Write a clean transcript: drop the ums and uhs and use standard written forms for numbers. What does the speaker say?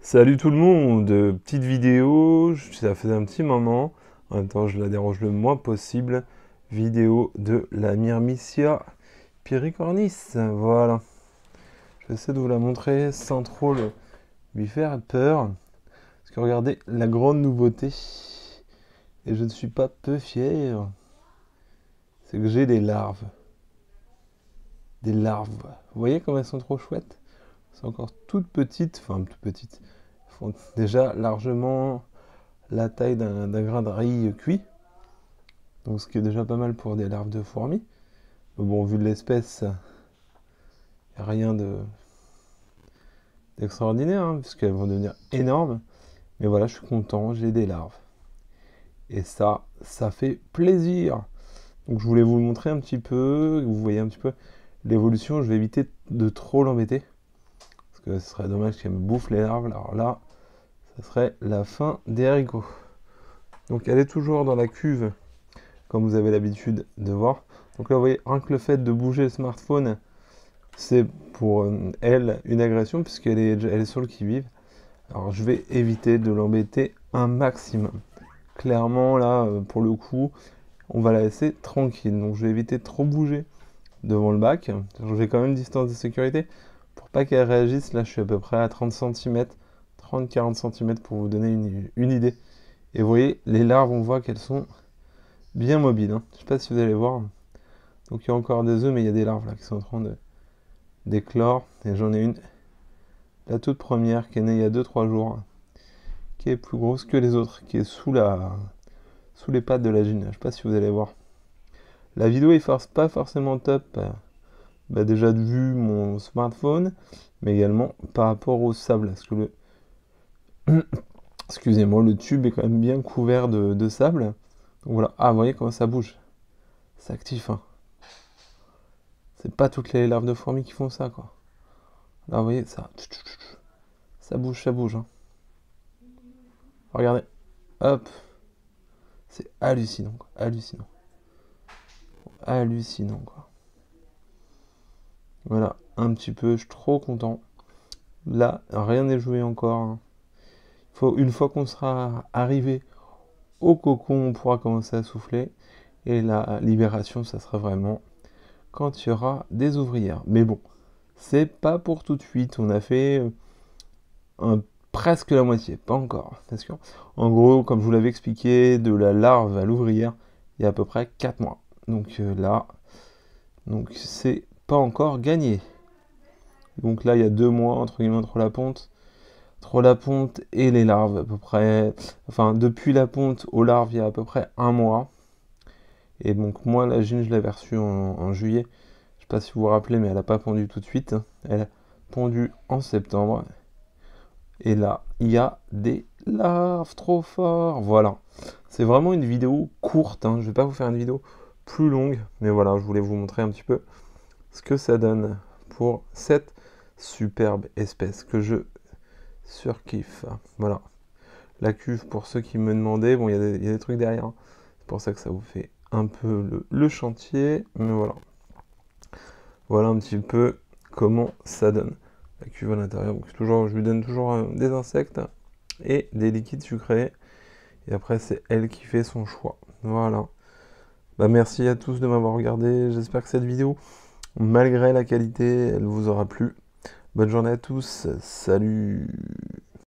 Salut tout le monde, petite vidéo, ça fait un petit moment, en même temps je la dérange le moins possible, vidéo de la Myrmicia piricornis, voilà. Je vais essayer de vous la montrer sans trop lui faire peur, parce que regardez la grande nouveauté, et je ne suis pas peu fier, c'est que j'ai des larves. Des larves, vous voyez comme elles sont trop chouettes? C'est encore toutes petites, enfin toutes petites, elles font déjà largement la taille d'un grain de riz cuit. Donc ce qui est déjà pas mal pour des larves de fourmis. Mais bon, vu de l'espèce, rien d'extraordinaire, hein, puisqu'elles vont devenir énormes. Mais voilà, je suis content, j'ai des larves. Et ça fait plaisir. Donc je voulais vous le montrer un petit peu, que vous voyez un petit peu l'évolution. Je vais éviter de trop l'embêter, parce que ce serait dommage qu'elle me bouffe les larves. Alors là, ça serait la fin des haricots. Donc elle est toujours dans la cuve, comme vous avez l'habitude de voir. Donc là, vous voyez, rien que le fait de bouger le smartphone, c'est pour elle une agression, puisqu'elle est sur le qui-vive. Alors je vais éviter de l'embêter un maximum. Clairement, là, pour le coup, on va la laisser tranquille. Donc je vais éviter de trop bouger devant le bac. Je vais quand même une distance de sécurité pour pas qu'elle réagisse. Là, je suis à peu près à 30 cm, 30-40 cm pour vous donner une idée. Et vous voyez, les larves, on voit qu'elles sont bien mobiles, hein. Je sais pas si vous allez voir. Donc il y a encore des œufs, mais il y a des larves là qui sont en train d'éclore. Et j'en ai une, la toute première, qui est née il y a 2-3 jours, qui est plus grosse que les autres, qui est sous les pattes de la Gine. Je sais pas si vous allez voir. La vidéo est pas forcément top, déjà de vue mon smartphone, mais également par rapport au sable. Parce que excusez-moi, le tube est quand même bien couvert de sable. Donc voilà. Ah, vous voyez comment ça bouge. C'est actif, hein. C'est pas toutes les larves de fourmis qui font ça, quoi. Là, vous voyez, ça bouge, hein. Regardez, hop, c'est hallucinant, quoi. Hallucinant. Hallucinant, quoi. Voilà, un petit peu, je suis trop content. Là, rien n'est joué encore, hein. Une fois qu'on sera arrivé au cocon, on pourra commencer à souffler. Et la libération, ça sera vraiment quand il y aura des ouvrières. Mais bon, c'est pas pour tout de suite. On a fait presque la moitié, pas encore. Parce que, en gros, comme je vous l'avais expliqué, de la larve à l'ouvrière, il y a à peu près 4 mois. Donc là, c'est pas encore gagné. Donc là, il y a 2 mois entre guillemets entre la ponte et les larves à peu près. Enfin, depuis la ponte aux larves, il y a à peu près 1 mois. Et donc moi, la gine, je l'avais reçue en juillet. Je sais pas si vous vous rappelez, mais elle a pas pondu tout de suite. Elle a pondu en septembre. Et là, il y a des larves trop fort. Voilà. C'est vraiment une vidéo courte, hein. Je vais pas vous faire une vidéo plus longue. Mais voilà, je voulais vous montrer un petit peu ce que ça donne pour cette superbe espèce que je surkiffe. Voilà. La cuve, pour ceux qui me demandaient, bon, il y a des trucs derrière, hein. C'est pour ça que ça vous fait un peu le chantier. Mais voilà. Voilà un petit peu comment ça donne. La cuve à l'intérieur. Donc toujours, je lui donne toujours des insectes et des liquides sucrés. Et après, c'est elle qui fait son choix. Voilà. Bah, merci à tous de m'avoir regardé. J'espère que cette vidéo, malgré la qualité, elle vous aura plu. Bonne journée à tous. Salut.